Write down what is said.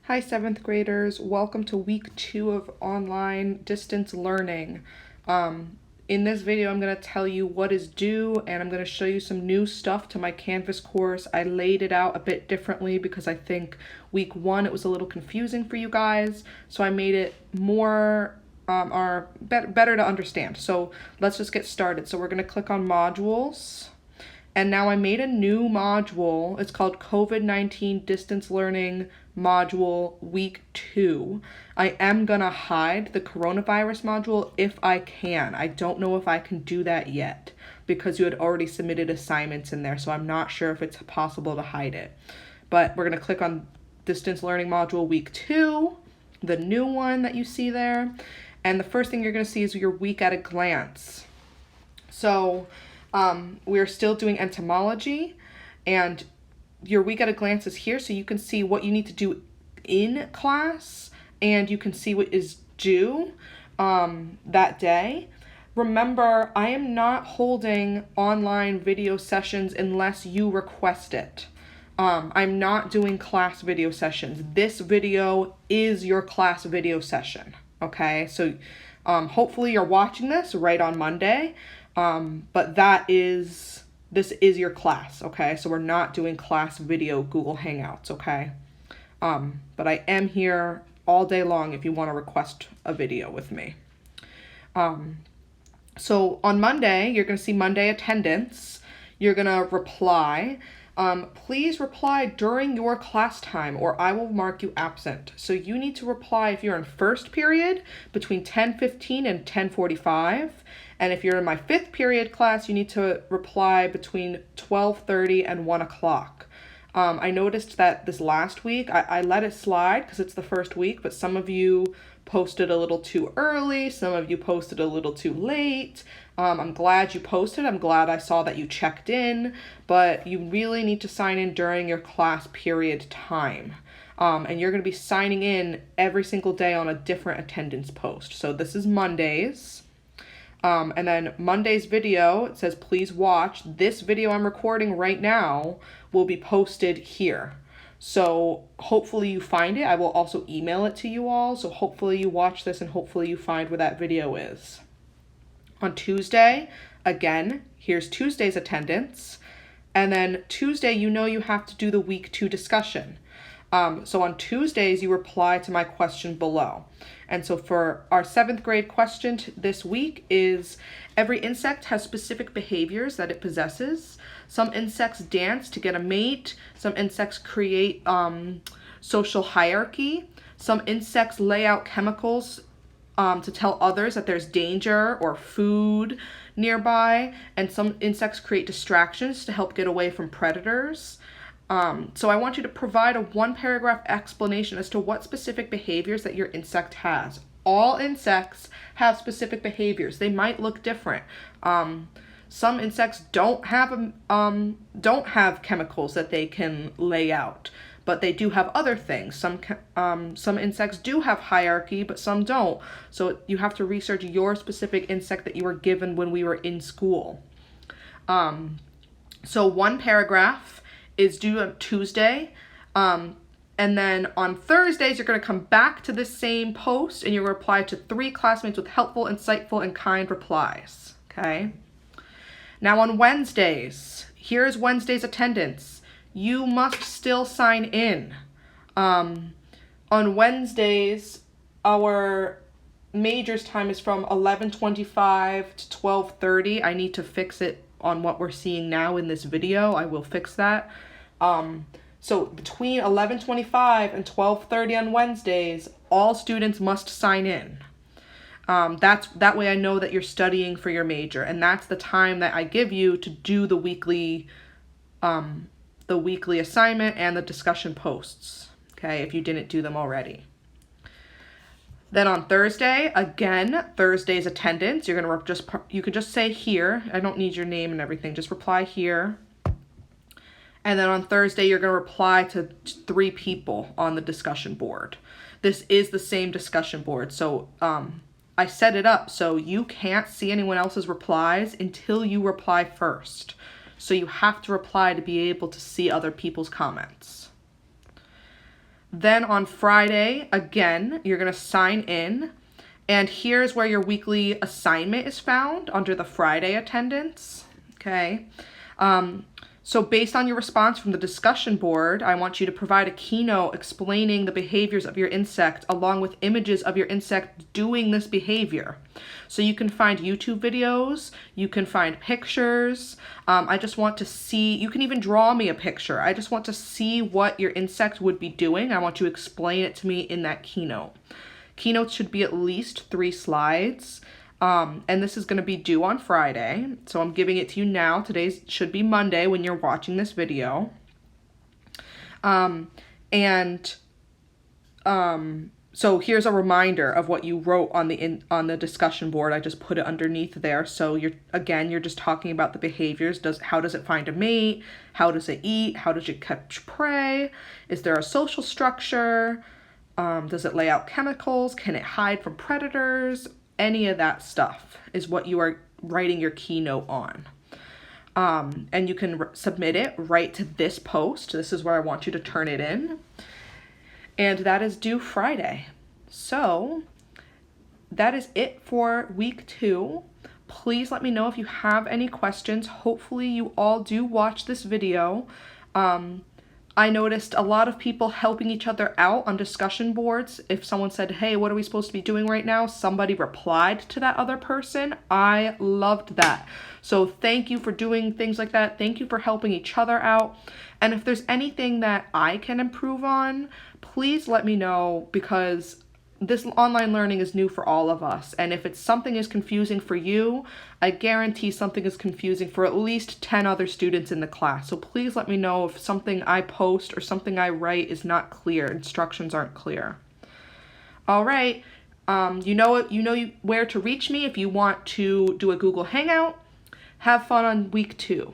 Hi, 7th graders. Welcome to week 2 of online distance learning. In this video, I'm going to tell you what is due, and I'm going to show you some new stuff to my Canvas course. I laid it out a bit differently because I think week 1 it was a little confusing for you guys, so I made it more better to understand. So let's just get started. So we're going to click on modules. And now I made a new module. It's called COVID-19 Distance Learning Module Week 2. I am gonna hide the coronavirus module if I can. I don't know if I can do that yet because you had already submitted assignments in there, so I'm not sure if it's possible to hide it. But we're gonna click on Distance Learning Module Week 2, the new one that you see there. And the first thing you're gonna see is your week at a glance. So, we're still doing entomology, and your week at a glance is here, so you can see what you need to do in class, and you can see what is due that day. Remember, I am not holding online video sessions unless you request it. I'm not doing class video sessions. This video is your class video session, okay? So hopefully you're watching this right on Monday. But this is your class, okay? So we're not doing class video Google Hangouts, okay? But I am here all day long if you want to request a video with me. So on Monday, you're going to see Monday attendance. You're going to reply. Please reply during your class time or I will mark you absent. So you need to reply if you're in first period between 10:15 and 10:45. And if you're in my 5th period class, you need to reply between 12:30 and 1 o'clock. I noticed that this last week, I let it slide because it's the first week, but some of you posted a little too early. Some of you posted a little too late. I'm glad you posted. I'm glad I saw that you checked in, but you really need to sign in during your class period time. And you're going to be signing in every single day on a different attendance post. So this is Mondays. And then Monday's video, it says, please watch. This video I'm recording right now will be posted here. So hopefully you find it. I will also email it to you all. So hopefully you watch this and hopefully you find where that video is. On Tuesday, again, here's Tuesday's attendance. And then Tuesday, you know you have to do the week 2 discussion. So on Tuesdays, you reply to my question below. And so for our 7th grade question this week is, every insect has specific behaviors that it possesses. Some insects dance to get a mate. Some insects create social hierarchy. Some insects lay out chemicals to tell others that there's danger or food nearby. And some insects create distractions to help get away from predators. So I want you to provide a 1-paragraph explanation as to what specific behaviors that your insect has. All insects have specific behaviors. They might look different. Some insects don't have chemicals that they can lay out, but they do have other things. Some insects do have hierarchy, but some don't. So you have to research your specific insect that you were given when we were in school. So 1 paragraph is due on Tuesday. And then on Thursdays, you're going to come back to this same post and you'll reply to 3 classmates with helpful, insightful, and kind replies. Okay? Now on Wednesdays, here's Wednesday's attendance. You must still sign in. On Wednesdays, our majors time is from 11:25 to 12:30. I need to fix it on what we're seeing now in this video. I will fix that. So between 11:25 and 12:30 on Wednesdays, all students must sign in. That way I know that you're studying for your major, and that's the time that I give you to do the weekly assignment and the discussion posts, okay, if you didn't do them already. Then on Thursday, again, Thursday's attendance, you're going to you can just say here. I don't need your name and everything. Just reply here. And then on Thursday, you're going to reply to 3 people on the discussion board. This is the same discussion board. So I set it up so you can't see anyone else's replies until you reply first. So you have to reply to be able to see other people's comments. Then on Friday, again, you're going to sign in. And here's where your weekly assignment is found under the Friday attendance. Okay. So based on your response from the discussion board, I want you to provide a keynote explaining the behaviors of your insect along with images of your insect doing this behavior. So you can find YouTube videos, you can find pictures. I just want to see, you can even draw me a picture. I just want to see what your insect would be doing. I want you to explain it to me in that keynote. Keynotes should be at least 3 slides. And this is going to be due on Friday. So I'm giving it to you now. Today should be Monday when you're watching this video. So here's a reminder of what you wrote on the discussion board. I just put it underneath there. So you're just talking about the behaviors. How does it find a mate? How does it eat? How does it catch prey? Is there a social structure? Does it lay out chemicals? Can it hide from predators? Any of that stuff is what you are writing your keynote on. And you can submit it right to this post. This is where I want you to turn it in. And that is due Friday. So that is it for week 2. Please let me know if you have any questions. Hopefully you all do watch this video. I noticed a lot of people helping each other out on discussion boards. If someone said, hey, what are we supposed to be doing right now? Somebody replied to that other person. I loved that. So thank you for doing things like that. Thank you for helping each other out. And if there's anything that I can improve on, please let me know, because this online learning is new for all of us. And if something is confusing for you, I guarantee something is confusing for at least 10 other students in the class. So please let me know if something I post or something I write is not clear, instructions aren't clear. All right. You know where to reach me if you want to do a Google Hangout. Have fun on week 2.